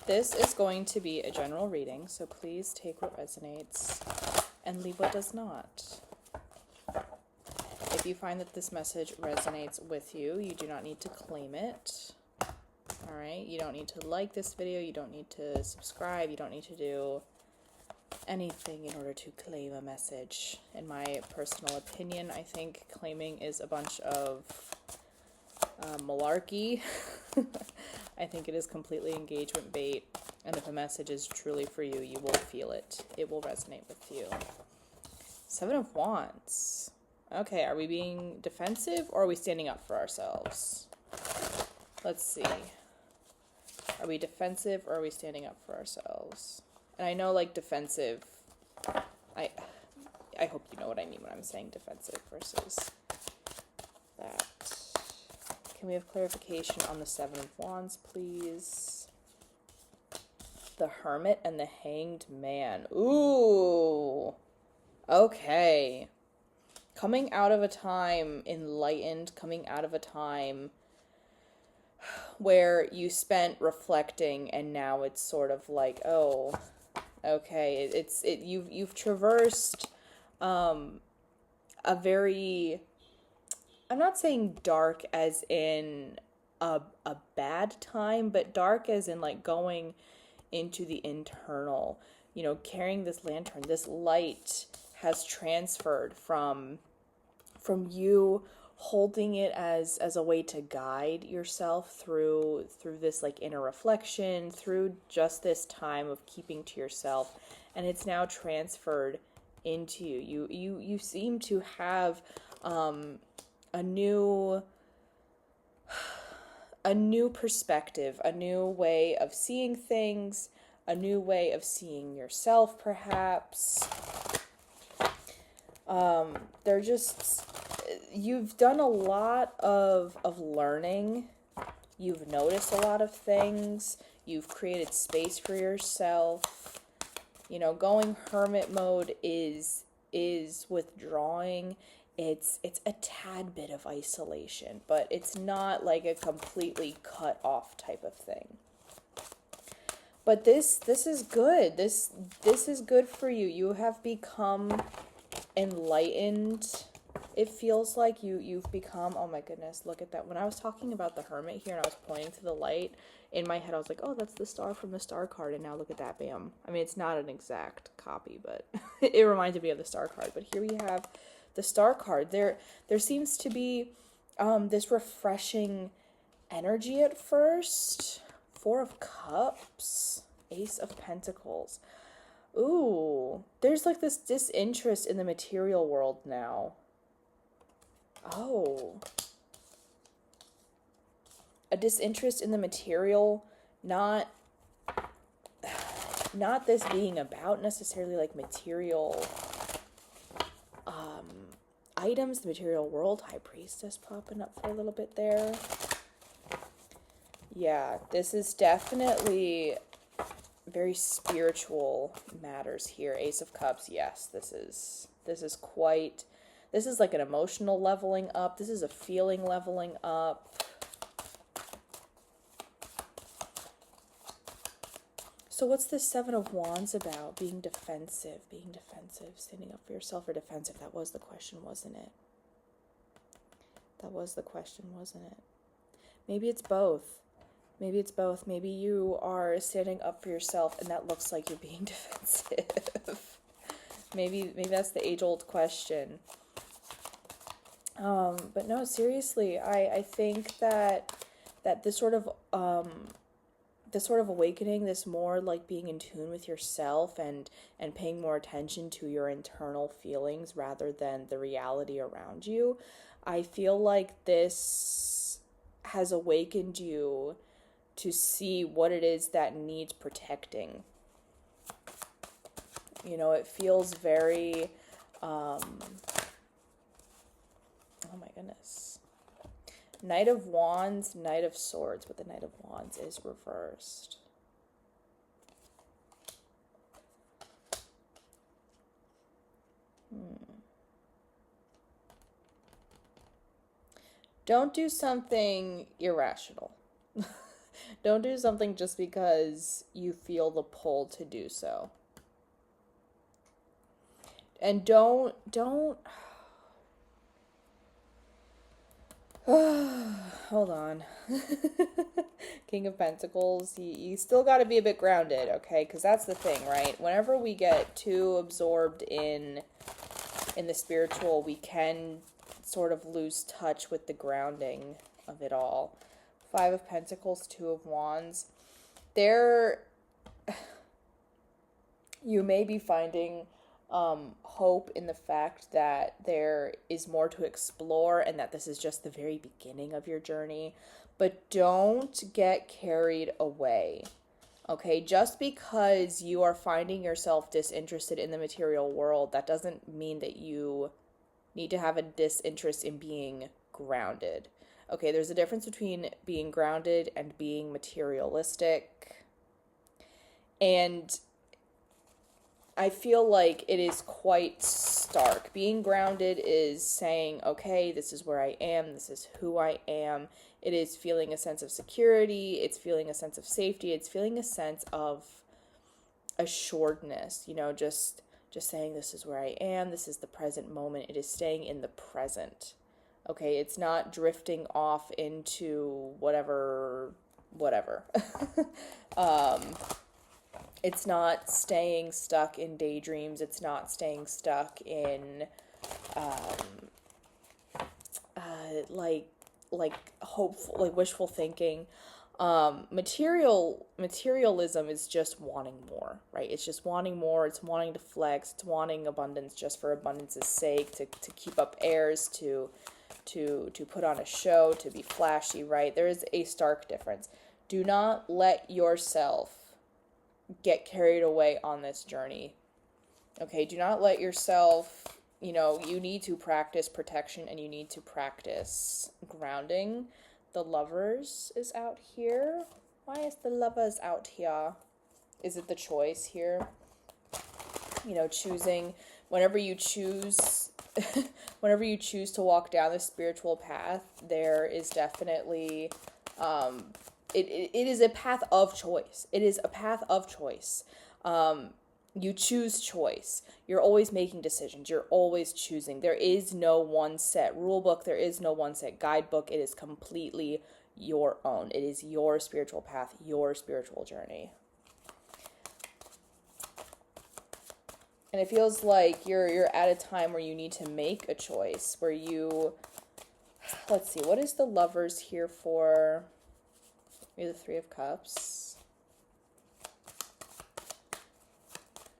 This is going to be a general reading, so please take what resonates and leave what does not. If you find that this message resonates with you, you do not need to claim it. All right? You don't need to like this video. You don't need to subscribe. You don't need to do anything in order to claim a message. In my personal opinion, I think claiming is a bunch of malarkey. I think it is completely engagement bait. And if a message is truly for you, you will feel it. It will resonate with you. Seven of Wands. Okay, are we being defensive or are we standing up for ourselves? Let's see. Are we defensive or are we standing up for ourselves? And I know, like, defensive, I hope you know what I mean when I'm saying defensive versus that. Can we have clarification on the Seven of Wands, please? The Hermit and the Hanged Man. Ooh. Okay. Coming out of a time enlightened, coming out of a time where you spent reflecting and now it's sort of like, oh, okay, you've traversed a very, I'm not saying dark as in a bad time, but dark as in like going into the internal, you know, carrying this lantern, this light has transferred from you holding it as a way to guide yourself through this like inner reflection, through just this time of keeping to yourself, and it's now transferred into you. You seem to have a new perspective, a new way of seeing things, a new way of seeing yourself, perhaps. They're just, you've done a lot of learning. You've noticed a lot of things. You've created space for yourself. You know, going hermit mode is withdrawing. It's a tad bit of isolation, but it's not like a completely cut off type of thing. But this is good. This is good for you. You have become enlightened. It feels like you've become, oh my goodness, look at that. When I was talking about the Hermit here and I was pointing to the light, in my head I was like, oh, that's the star from the star card, and now look at that, bam. I mean, it's not an exact copy, but it reminded me of the star card. But here we have the star card. There seems to be this refreshing energy at first. Four of Cups, Ace of Pentacles. Ooh, there's like this disinterest in the material world now. Oh. A disinterest in the material, not this being about necessarily like material items, the material world. High Priestess popping up for a little bit there. Yeah, this is definitely very spiritual matters here. Ace of Cups, yes, this is like an emotional leveling up. This is a feeling leveling up. So what's this Seven of Wands about? Being defensive, standing up for yourself, or defensive? That was the question, wasn't it? That was the question, wasn't it? Maybe it's both. Maybe it's both. Maybe you are standing up for yourself and that looks like you're being defensive. maybe that's the age-old question. But no, seriously, I think that this sort of awakening, this more like being in tune with yourself and paying more attention to your internal feelings rather than the reality around you, I feel like this has awakened you to see what it is that needs protecting. You know, it feels very, oh my goodness. Knight of Wands, Knight of Swords, but the Knight of Wands is reversed. Don't do something irrational. Don't do something just because you feel the pull to do so. And don't hold on. King of Pentacles, you still got to be a bit grounded, okay? Because that's the thing, right? Whenever we get too absorbed in the spiritual, we can sort of lose touch with the grounding of it all. Five of Pentacles, Two of Wands. You may be finding hope in the fact that there is more to explore and that this is just the very beginning of your journey. But don't get carried away. Okay, just because you are finding yourself disinterested in the material world, that doesn't mean that you need to have a disinterest in being grounded. Okay, there's a difference between being grounded and being materialistic. And I feel like it is quite stark. Being grounded is saying, okay, this is where I am, this is who I am. It is feeling a sense of security, it's feeling a sense of safety, it's feeling a sense of assuredness, just saying this is where I am, this is the present moment. It is staying in the present. Okay, it's not drifting off into whatever. It's not staying stuck in daydreams. It's not staying stuck in, like hopeful, like wishful thinking. Materialism is just wanting more, right? It's just wanting more. It's wanting to flex. It's wanting abundance just for abundance's sake, to keep up airs, to put on a show, to be flashy, right? There is a stark difference. Do not let yourself get carried away on this journey. Okay, do not let yourself, you need to practice protection and you need to practice grounding. The Lovers is out here. Why is the Lovers out here? Is it the choice here? Choosing, whenever you choose to walk down the spiritual path, there is definitely, it is a path of choice. It is a path of choice. You choose choice. You're always making decisions. You're always choosing. There is no one set rule book. There is no one set guidebook. It is completely your own. It is your spiritual path, your spiritual journey. And it feels like you're at a time where you need to make a choice, where let's see, what is the Lovers here for? Maybe the Three of Cups.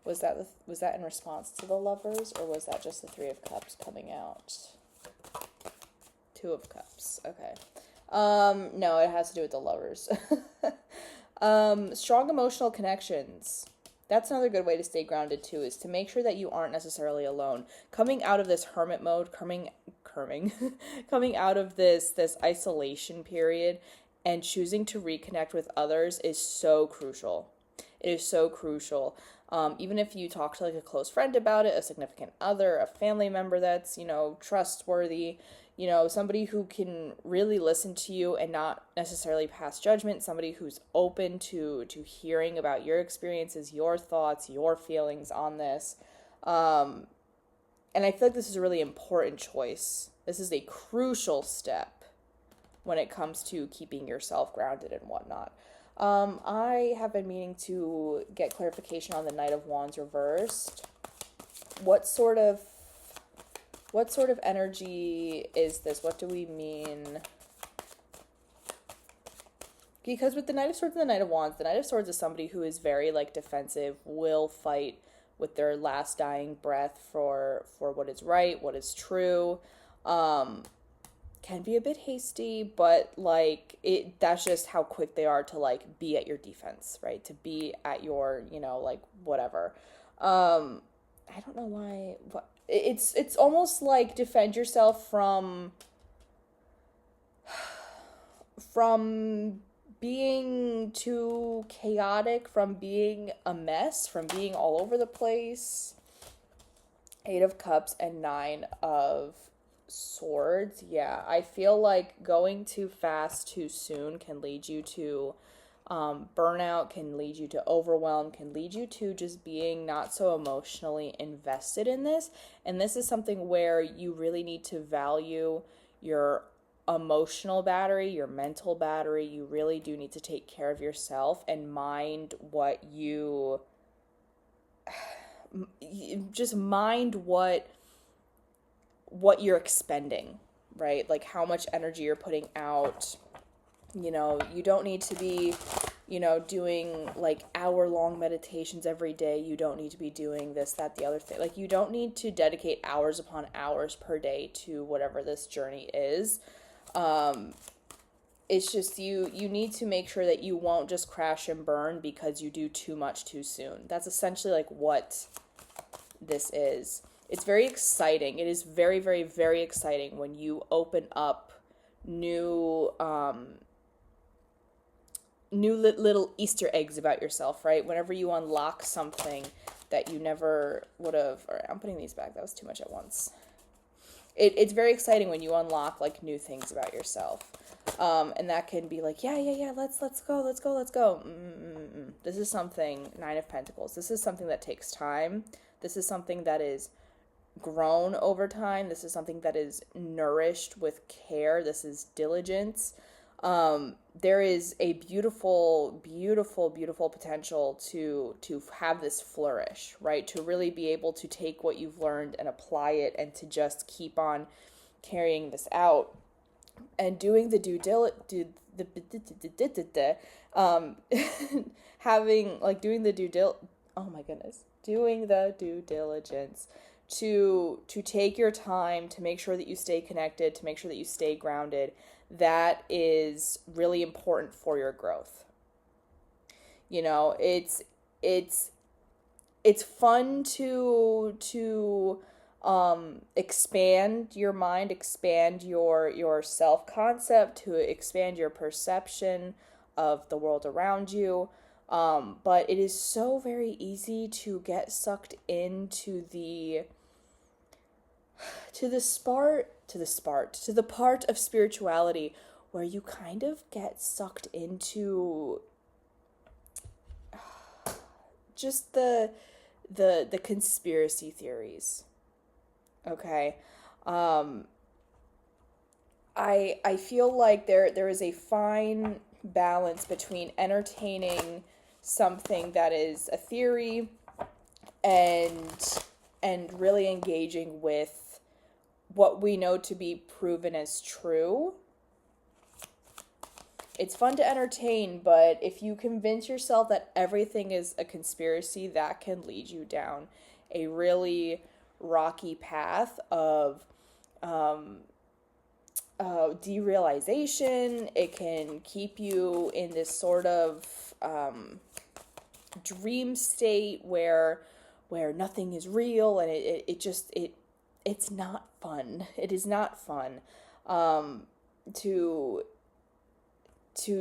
Was that in response to the Lovers, or was that just the Three of Cups coming out? Two of Cups. Okay. No, it has to do with the Lovers. Strong emotional connections. That's another good way to stay grounded too, is to make sure that you aren't necessarily alone. Coming out of this hermit mode, coming out of this isolation period and choosing to reconnect with others is so crucial. It is so crucial. Even if you talk to like a close friend about it, a significant other, a family member that's, trustworthy, somebody who can really listen to you and not necessarily pass judgment, somebody who's open to hearing about your experiences, your thoughts, your feelings on this. And I feel like this is a really important choice. This is a crucial step when it comes to keeping yourself grounded and whatnot. I have been meaning to get clarification on the Knight of Wands reversed. What sort of energy is this? What do we mean? Because with the Knight of Swords and the Knight of Wands, the Knight of Swords is somebody who is very defensive, will fight with their last dying breath for what is right, what is true. Can be a bit hasty, but that's just how quick they are to be at your defense, right? To be at your, whatever. I don't know why, but it's almost like defend yourself from being too chaotic, from being a mess, from being all over the place. Eight of Cups and Nine of Swords. Yeah, I feel like going too fast too soon can lead you to Burnout can lead you to overwhelm, can lead you to just being not so emotionally invested in this. And this is something where you really need to value your emotional battery, your mental battery. You really do need to take care of yourself and mind what you just mind what you're expending, right? Like how much energy you're putting out. You know, you don't need to be, doing like hour-long meditations every day. You don't need to be doing this, that, the other thing. Like you don't need to dedicate hours upon hours per day to whatever this journey is. It's just you need to make sure that you won't just crash and burn because you do too much too soon. That's essentially like what this is. It's very exciting. It is very, very, very exciting when you open up new little Easter eggs about yourself, right? Whenever you unlock something that you never would have. All right, I'm putting these back. That was too much at once. It's very exciting when you unlock like new things about yourself. And that can be like, yeah, let's go. This is something, Nine of Pentacles. This is something that takes time. This is something that is grown over time. This is something that is nourished with care. This is diligence. There is a beautiful, beautiful, beautiful potential to have this flourish, right? To really be able to take what you've learned and apply it and to just keep on carrying this out and doing the doing the due diligence to take your time, to make sure that you stay connected, to make sure that you stay grounded. That is really important for your growth. You know, it's fun to expand your mind, expand your self-concept, to expand your perception of the world around you. But it is so very easy to get sucked into the part of spirituality where you kind of get sucked into just the conspiracy theories. Okay. I feel like there is a fine balance between entertaining something that is a theory and really engaging with what we know to be proven as true. It's fun to entertain, but if you convince yourself that everything is a conspiracy, that can lead you down a really rocky path of derealization. It can keep you in this sort of dream state where nothing is real, and it's not fun. It is not fun to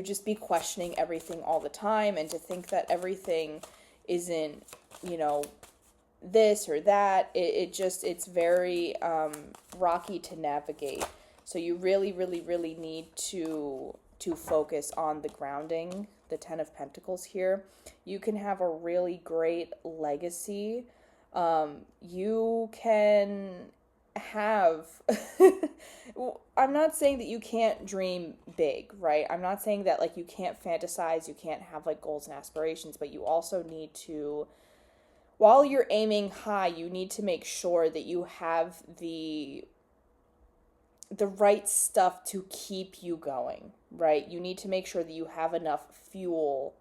just be questioning everything all the time and to think that everything isn't, this or that. It's very rocky to navigate. So you really, really, really need to focus on the grounding, the Ten of Pentacles here. You can have a really great legacy. You can have I'm not saying that you can't dream big, right? I'm not saying that like you can't fantasize, you can't have like goals and aspirations, but you also need to, while you're aiming high, you need to make sure that you have the right stuff to keep you going, right? You need to make sure that you have enough fuel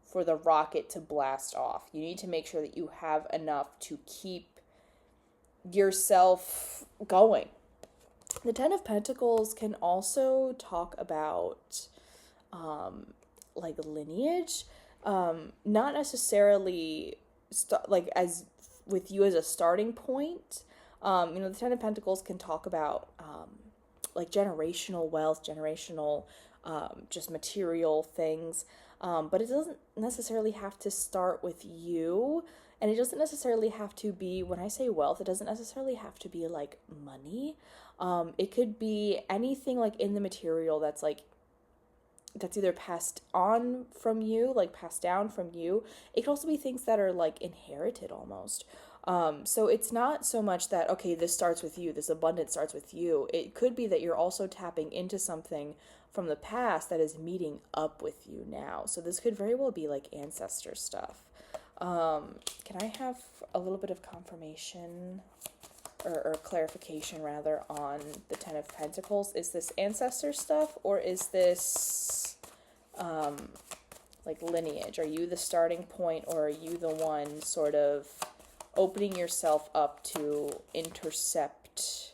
for the rocket to blast off. You need to make sure that you have enough to keep yourself going. The Ten of Pentacles can also talk about like lineage, not necessarily as with you as a starting point. The Ten of Pentacles can talk about like generational wealth, generational just material things, but it doesn't necessarily have to start with you. And it doesn't necessarily have to be, when I say wealth, it doesn't necessarily have to be like money. It could be anything like in the material that's like that's either passed on from you, like passed down from you. It could also be things that are like inherited almost. So it's not so much that, okay, this starts with you, this abundance starts with you. It could be that you're also tapping into something from the past that is meeting up with you now. So this could very well be like ancestor stuff. Can I have a little bit of confirmation or clarification rather on the Ten of Pentacles? Is this ancestor stuff, or is this like lineage? Are you the starting point, or are you the one sort of opening yourself up to intercept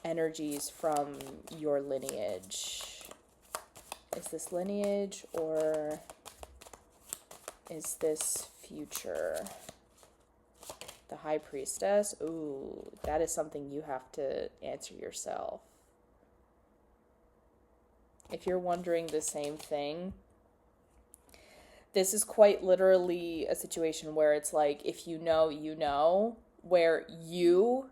energies from your lineage? Is this lineage, or is this future? The High Priestess. Ooh, that is something you have to answer yourself. If you're wondering the same thing, this is quite literally a situation where it's like, if you know, you know, where you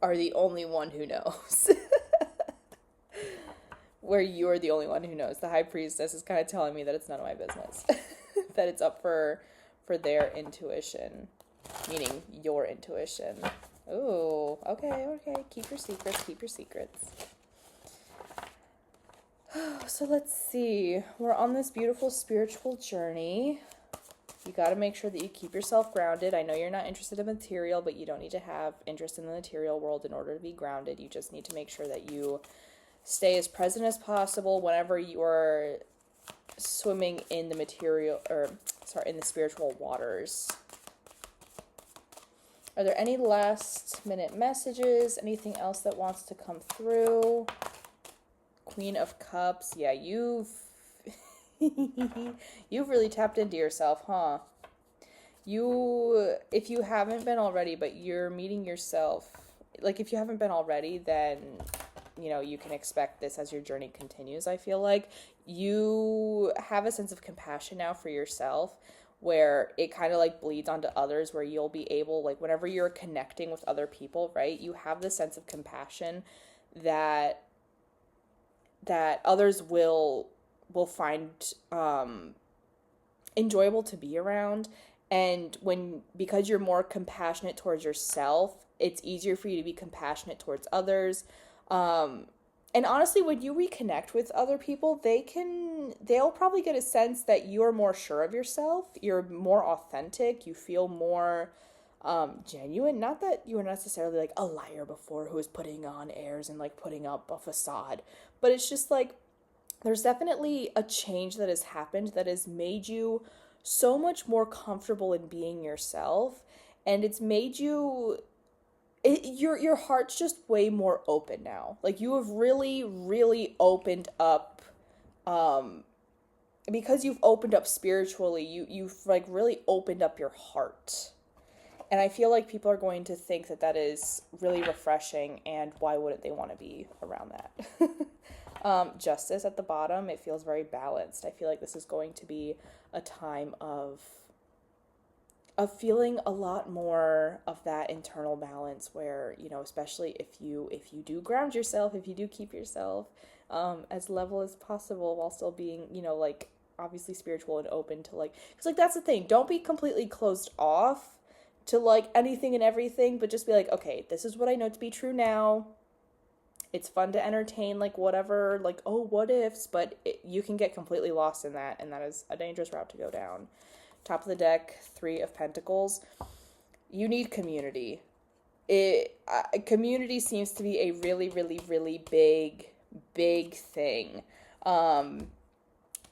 are the only one who knows. Where you are the only one who knows. The High Priestess is kind of telling me that it's none of my business. That it's up for their intuition. Meaning your intuition. Ooh, okay. Keep your secrets. So let's see. We're on this beautiful spiritual journey. You got to make sure that you keep yourself grounded. I know you're not interested in material, but you don't need to have interest in the material world in order to be grounded. You just need to make sure that you stay as present as possible whenever you're swimming in the in the spiritual waters. Are there any last minute messages? Anything else that wants to come through? Queen of Cups. Yeah, you've really tapped into yourself, huh? If you haven't been already, but you're meeting yourself, like if you haven't been already, then, you know, you can expect this as your journey continues. I feel like you have a sense of compassion now for yourself, where it kind of like bleeds onto others, where you'll be able, like whenever you're connecting with other people, right, you have this sense of compassion that others will find enjoyable to be around. And because you're more compassionate towards yourself, it's easier for you to be compassionate towards others. And honestly, when you reconnect with other people, they'll probably get a sense that you're more sure of yourself, you're more authentic, you feel more genuine. Not that you were necessarily like a liar before who was putting on airs and like putting up a facade, but it's just like there's definitely a change that has happened that has made you so much more comfortable in being yourself, and it's made you your heart's just way more open now. Like you have really, really opened up, because you've opened up spiritually, you've like really opened up your heart. And I feel like people are going to think that is really refreshing, and why wouldn't they want to be around that? Justice at the bottom, it feels very balanced. I feel like this is going to be a time of feeling a lot more of that internal balance, where, you know, especially if you do ground yourself, if you do keep yourself as level as possible while still being, you know, like obviously spiritual and open to like, because like that's the thing, don't be completely closed off to like anything and everything, but just be like, okay, this is what I know to be true now. It's fun to entertain like whatever, like, oh, what ifs, but you can get completely lost in that, and that is a dangerous route to go down. Top of the deck, 3 of Pentacles. You need community. Community seems to be a really, really, really big thing.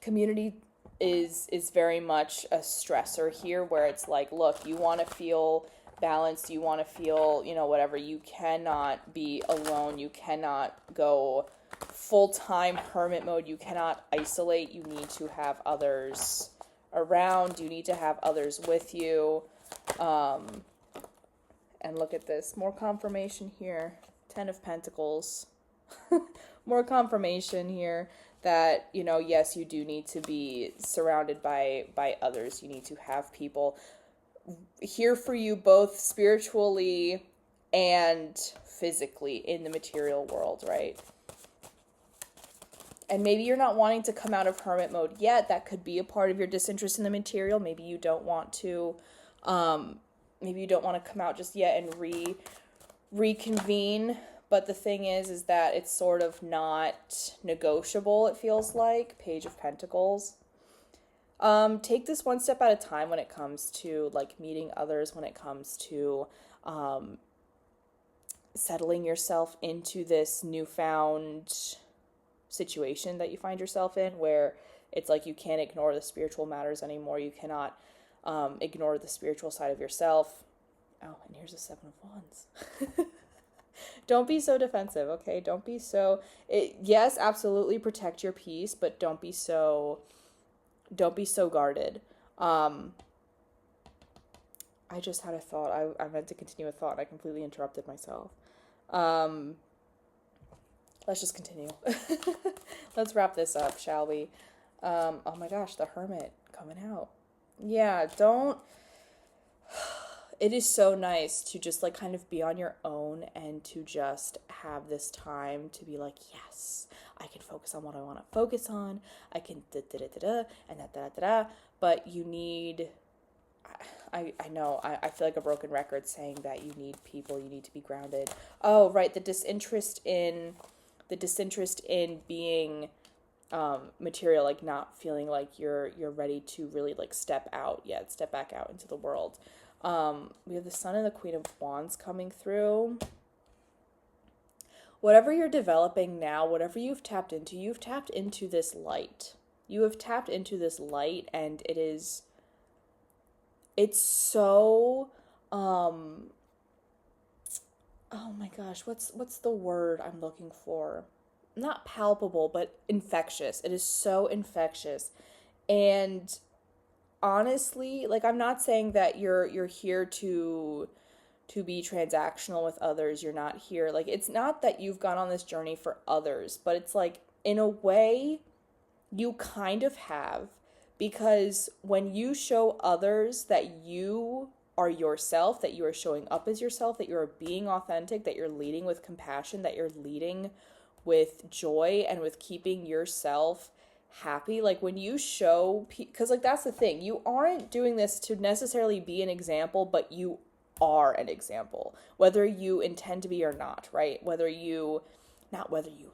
Community is very much a stressor here, where it's like, look, you want to feel balanced, you want to feel, you know, whatever, you cannot be alone, you cannot go full-time hermit mode, you cannot isolate, you need to have others around, you need to have others with you. And look at this, more confirmation here, 10 of Pentacles. More confirmation here that, you know, yes, you do need to be surrounded by others. You need to have people here for you, both spiritually and physically in the material world, right? And maybe you're not wanting to come out of hermit mode yet. That could be a part of your disinterest in the material. Maybe you don't want to, maybe you don't want to come out just yet and reconvene. But the thing is that it's sort of not negotiable, it feels like. Page of Pentacles. Take this one step at a time when it comes to, like, meeting others, when it comes to, settling yourself into this newfound situation that you find yourself in, where it's like you can't ignore the spiritual matters anymore. You cannot ignore the spiritual side of yourself. Oh, and here's a 7 of Wands. Don't be so defensive, okay? Don't be so... yes, absolutely protect your peace, but don't be so guarded. I just had a thought. I meant to continue a thought, and I completely interrupted myself. Let's just continue. Let's wrap this up, shall we? Oh my gosh, the Hermit coming out. Yeah, don't... It is so nice to just, like, kind of be on your own and to just have this time to be like, yes, I can focus on what I want to focus on. I can da-da-da-da-da and da-da-da-da-da. But you need... I know, I feel like a broken record saying that you need people, you need to be grounded. Oh, right, the disinterest in being material, like not feeling like you're ready to really, like, step back out into the world. We have the Sun and the Queen of Wands coming through. Whatever you're developing now, whatever you've tapped into this light. You have tapped into this light, and it's so, oh my gosh, what's the word I'm looking for? Not palpable, but infectious. It is so infectious. And honestly, like, I'm not saying that you're here to be transactional with others. You're not here. Like, it's not that you've gone on this journey for others, but it's like, in a way, you kind of have. Because when you show others that you are yourself, that you are showing up as yourself, that you're being authentic, that you're leading with compassion, that you're leading with joy and with keeping yourself happy, like, when you show, because, like, that's the thing, you aren't doing this to necessarily be an example, but you are an example, whether you intend to be or not, right? Whether you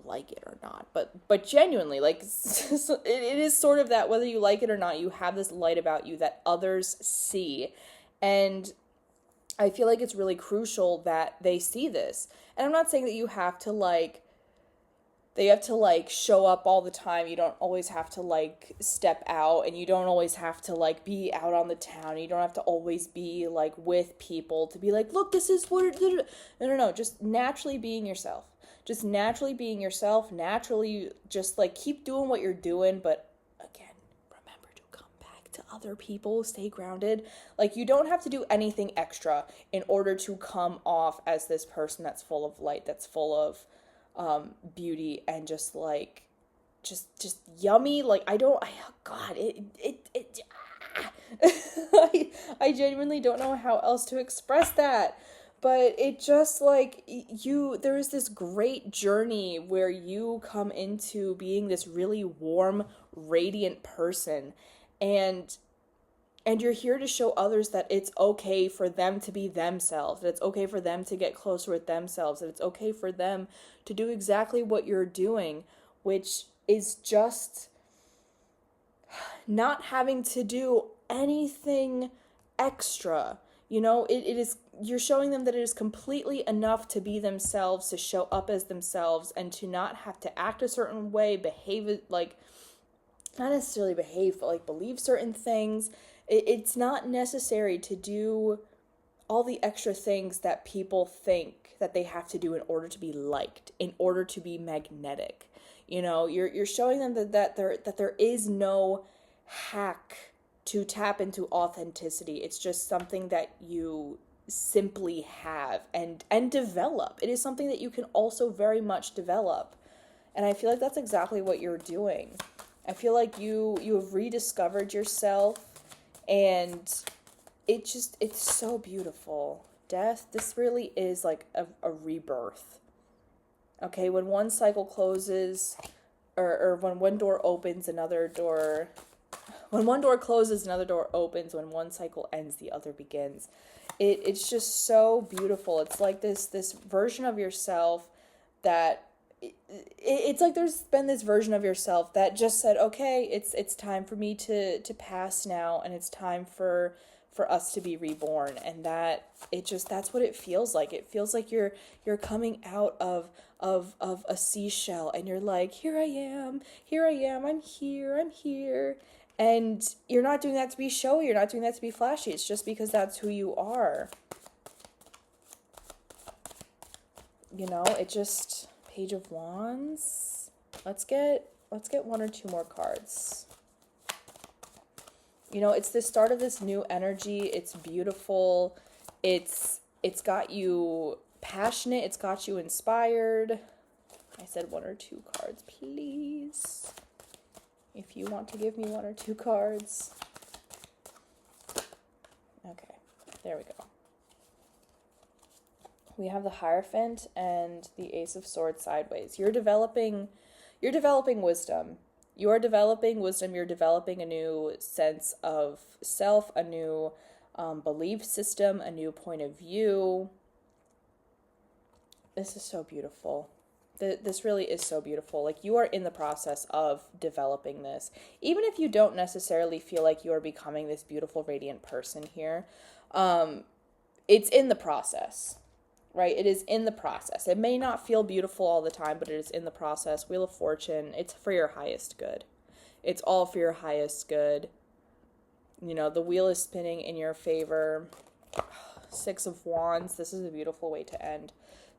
like it or not, but genuinely, like, it is sort of that, whether you like it or not, you have this light about you that others see. And I feel like it's really crucial that they see this. And I'm not saying that you have to, like, show up all the time. You don't always have to, like, step out, and you don't always have to, like, be out on the town. You don't have to always be, like, with people to be like, look, this is what... No. Just naturally being yourself. Naturally just, like, keep doing what you're doing, but again, remember to come back to other people, stay grounded. Like, you don't have to do anything extra in order to come off as this person that's full of light, that's full of beauty, and just, like, just yummy. Like, I genuinely don't know how else to express that. But it just, like, there is this great journey where you come into being this really warm, radiant person, and you're here to show others that it's okay for them to be themselves, that it's okay for them to get closer with themselves, that it's okay for them to do exactly what you're doing, which is just not having to do anything extra. You know, it is, you're showing them that it is completely enough to be themselves, to show up as themselves, and to not have to act a certain way, behave, like, not necessarily behave, but, like, believe certain things. It's not necessary to do all the extra things that people think that they have to do in order to be liked, in order to be magnetic. You know, you're showing them that there is no hack to tap into authenticity. It's just something that you simply have and develop. It is something that you can also very much develop. And I feel like that's exactly what you're doing. I feel like you have rediscovered yourself, and it's so beautiful. Death, this really is like a rebirth. Okay, when one cycle closes, or when one door opens, another door, when one door closes, another door opens. When one cycle ends, the other begins. It's just so beautiful. It's like this version of yourself that it's like there's been this version of yourself that just said, okay, it's time for me to pass now, and it's time for us to be reborn. And that that's what it feels like. It feels like you're coming out of a seashell, and you're like, here I am, I'm here. And you're not doing that to be showy, you're not doing that to be flashy. It's just because that's who you are. You know, it just, Page of Wands. Let's get one or two more cards. You know, it's the start of this new energy. It's beautiful. It's got you passionate. It's got you inspired. I said one or two cards, please. If you want to give me one or two cards. Okay, there we go. We have the Hierophant and the Ace of Swords sideways. You're developing wisdom. You are developing wisdom. You're developing a new sense of self, a new belief system, a new point of view. This is so beautiful. This really is so beautiful. Like, you are in the process of developing this. Even if you don't necessarily feel like you are becoming this beautiful, radiant person here, it's in the process, right? It is in the process. It may not feel beautiful all the time, but it is in the process. Wheel of Fortune, it's for your highest good. It's all for your highest good. You know, the wheel is spinning in your favor. Six of Wands, this is a beautiful way to end.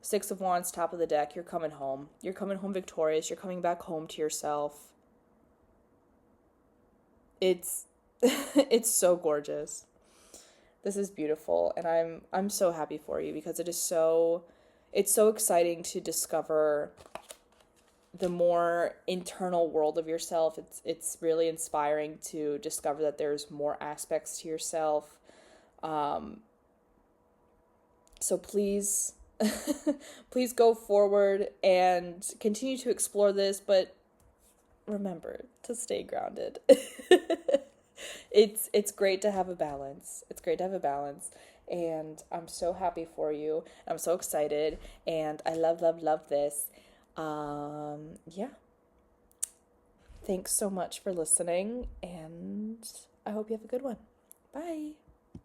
Six of Wands, top of the deck. You're coming home. You're coming home victorious. You're coming back home to yourself. It's it's so gorgeous. This is beautiful, and I'm so happy for you, because it's so exciting to discover the more internal world of yourself. It's really inspiring to discover that there's more aspects to yourself. So please please go forward and continue to explore this, but remember to stay grounded. It's great to have a balance. It's great to have a balance, and I'm so happy for you. I'm so excited, and I love this. Yeah. Thanks so much for listening, and I hope you have a good one. Bye.